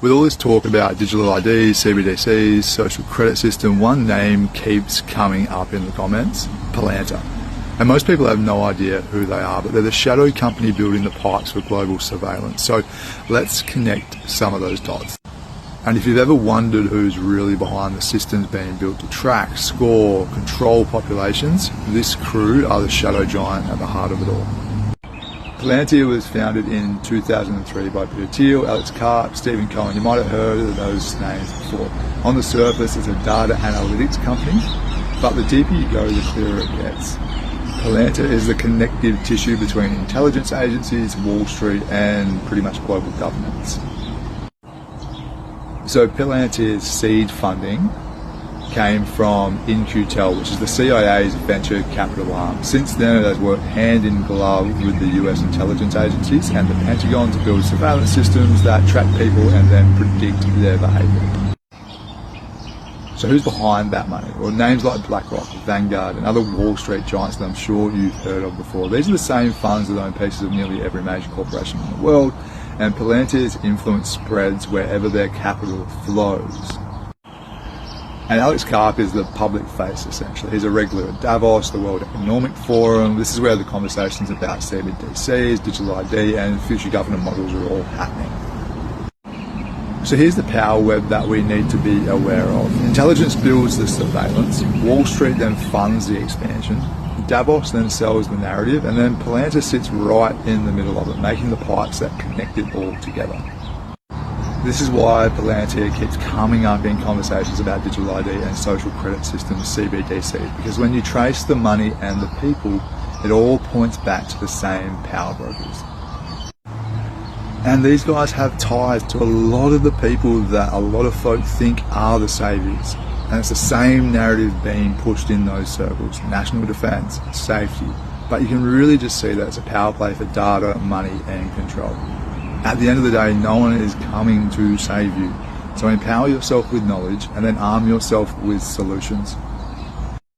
With all this talk about digital IDs, CBDCs, social credit system, one name keeps coming up in the comments: Palantir. And most people have no idea who they are, but they're the shadow company building the pipes for global surveillance. So let's connect some of those dots. And if you've ever wondered who's really behind the systems being built to track, score, control populations, this crew are the shadow giant at the heart of it all. Palantir was founded in 2003 by Peter Thiel, Alex Karp, Stephen Cohen. You might have heard of those names before. On the surface, it's a data analytics company, but the deeper you go, the clearer it gets. Palantir is the connective tissue between intelligence agencies, Wall Street, and pretty much global governments. So Palantir's seed funding came from In-Q-Tel, which is the CIA's venture capital arm. Since then, it has worked hand in glove with the US intelligence agencies and the Pentagon to build surveillance systems that track people and then predict their behaviour. So who's behind that money? Well, names like BlackRock, Vanguard, and other Wall Street giants that I'm sure you've heard of before. These are the same funds that own pieces of nearly every major corporation in the world, and Palantir's influence spreads wherever their capital flows. And Alex Karp is the public face, essentially. He's a regular at Davos, the World Economic Forum. This is where the conversations about CBDCs, digital ID, and future government models are all happening. So here's the power web that we need to be aware of. Intelligence builds the surveillance, Wall Street then funds the expansion, Davos then sells the narrative, and then Palantir sits right in the middle of it, making the pipes that connect it all together. This is why Palantir keeps coming up in conversations about digital ID and social credit systems, CBDCs, because when you trace the money and the people, it all points back to the same power brokers. And these guys have ties to a lot of the people that a lot of folk think are the saviours. And it's the same narrative being pushed in those circles: national defence, safety. But you can really just see that it's a power play for data, money and control. At the end of the day, no one is coming to save you. So empower yourself with knowledge and then arm yourself with solutions.